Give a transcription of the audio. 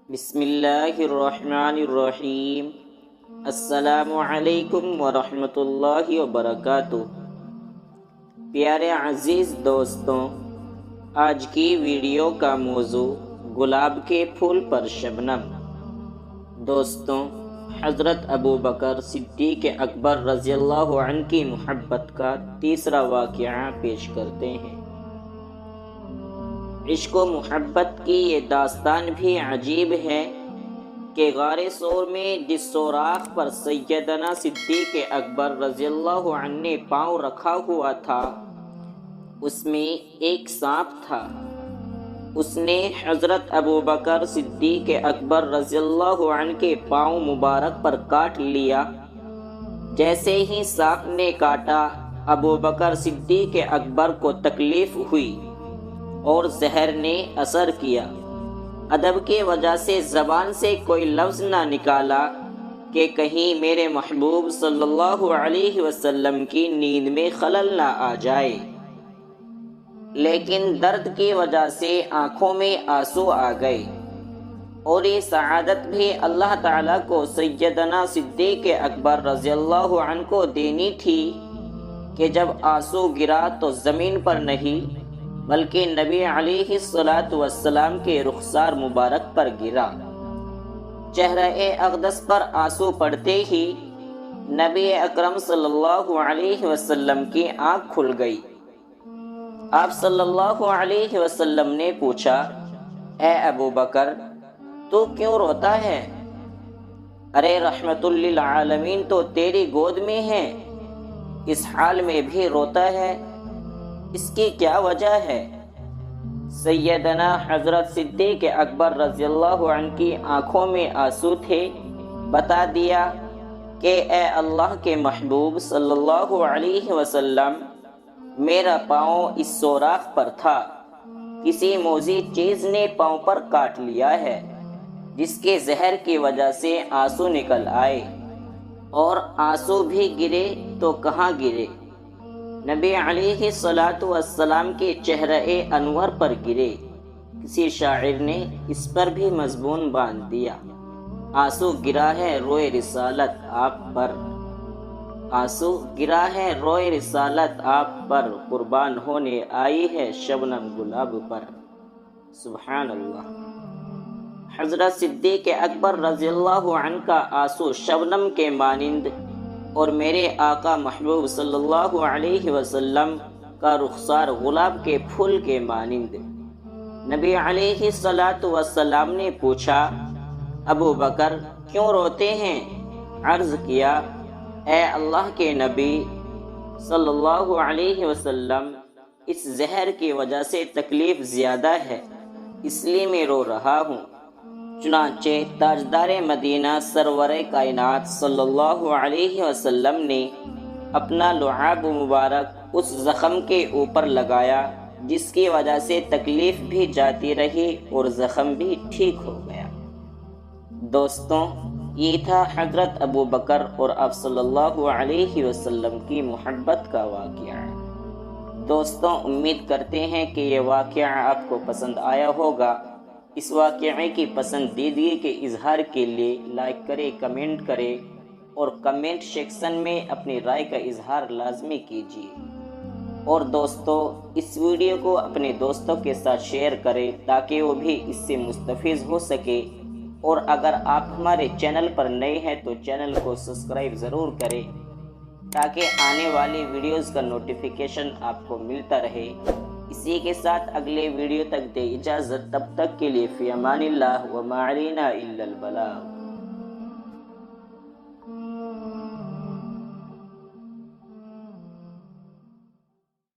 بسم اللہ الرحمن الرحیم۔ السلام علیکم ورحمۃ اللہ وبرکاتہ۔ پیارے عزیز دوستوں، آج کی ویڈیو کا موضوع گلاب کے پھول پر شبنم۔ دوستوں، حضرت ابو بکر صدیق اکبر رضی اللہ عنہ کی محبت کا تیسرا واقعہ پیش کرتے ہیں۔ عشق و محبت کی یہ داستان بھی عجیب ہے کہ غار ثور میں جس سوراخ پر سیدنا صدیق اکبر رضی اللہ عنہ نے پاؤں رکھا ہوا تھا، اس میں ایک سانپ تھا۔ اس نے حضرت ابو بکر صدیق اکبر رضی اللہ عنہ کے پاؤں مبارک پر کاٹ لیا۔ جیسے ہی سانپ نے کاٹا، ابو بکر صدیق اکبر کو تکلیف ہوئی اور زہر نے اثر کیا۔ ادب کی وجہ سے زبان سے کوئی لفظ نہ نکالا کہ کہیں میرے محبوب صلی اللہ علیہ وسلم کی نیند میں خلل نہ آ جائے، لیکن درد کی وجہ سے آنکھوں میں آنسو آ گئے۔ اور یہ سعادت بھی اللہ تعالیٰ کو سیدنا صدیق اکبر رضی اللہ عنہ کو دینی تھی کہ جب آنسو گرا تو زمین پر نہیں بلکہ نبی علیہ السلام کے رخسار مبارک پر گرا۔ چہرہ اقدس پر آنسو پڑتے ہی نبی اکرم صلی اللہ علیہ وسلم کی آنکھ کھل گئی۔ آپ صلی اللہ علیہ وسلم نے پوچھا، اے ابو بکر، تو کیوں روتا ہے؟ ارے رحمت للعالمین تو تیری گود میں ہے، اس حال میں بھی روتا ہے، اس کی کیا وجہ ہے؟ سیدنا حضرت صدیق اکبر رضی اللہ عنہ کی آنکھوں میں آنسو تھے۔ بتا دیا کہ اے اللہ کے محبوب صلی اللہ علیہ وسلم، میرا پاؤں اس سوراخ پر تھا، کسی موذی چیز نے پاؤں پر کاٹ لیا ہے، جس کے زہر کی وجہ سے آنسو نکل آئے، اور آنسو بھی گرے تو کہاں گرے؟ نبی علیہ السلام کے چہرہ انور پر گرے۔ کسی شاعر نے اس پر بھی مضمون باندھ دیا، آنسو گرا ہے روئے رسالت آپ پر، آنسو گرا ہے روئے رسالت آپ پر، قربان ہونے آئی ہے شبنم گلاب پر۔ سبحان اللہ۔ حضرت صدیق اکبر رضی اللہ عنہ کا آنسو شبنم کے مانند اور میرے آقا محبوب صلی اللہ علیہ وسلم کا رخسار گلاب کے پھول کے مانند۔ نبی علیہ السلام نے پوچھا، ابو بکر کیوں روتے ہیں؟ عرض کیا، اے اللہ کے نبی صلی اللہ علیہ وسلم، اس زہر کی وجہ سے تکلیف زیادہ ہے، اس لیے میں رو رہا ہوں۔ چنانچہ تاجدار مدینہ سرور کائنات صلی اللہ علیہ وسلم نے اپنا لعاب مبارک اس زخم کے اوپر لگایا، جس کی وجہ سے تکلیف بھی جاتی رہی اور زخم بھی ٹھیک ہو گیا۔ دوستوں، یہ تھا حضرت ابو بکر اور آپ صلی اللہ علیہ وسلم کی محبت کا واقعہ۔ دوستوں، امید کرتے ہیں کہ یہ واقعہ آپ کو پسند آیا ہوگا۔ اس واقعے کی پسندیدگی کے اظہار کے لیے لائک کرے، کمنٹ کرے اور کمنٹ سیکشن میں اپنی رائے کا اظہار لازمی کیجیے۔ اور دوستو، اس ویڈیو کو اپنے دوستوں کے ساتھ شیئر کریں تاکہ وہ بھی اس سے مستفید ہو سکے۔ اور اگر آپ ہمارے چینل پر نئے ہیں تو چینل کو سبسکرائب ضرور کریں تاکہ آنے والی ویڈیوز کا نوٹیفیکیشن آپ کو ملتا رہے۔ اسی کے ساتھ اگلے ویڈیو تک دے اجازت، تب تک کے لیے فی امان اللہ وما علینا الا البلاغ۔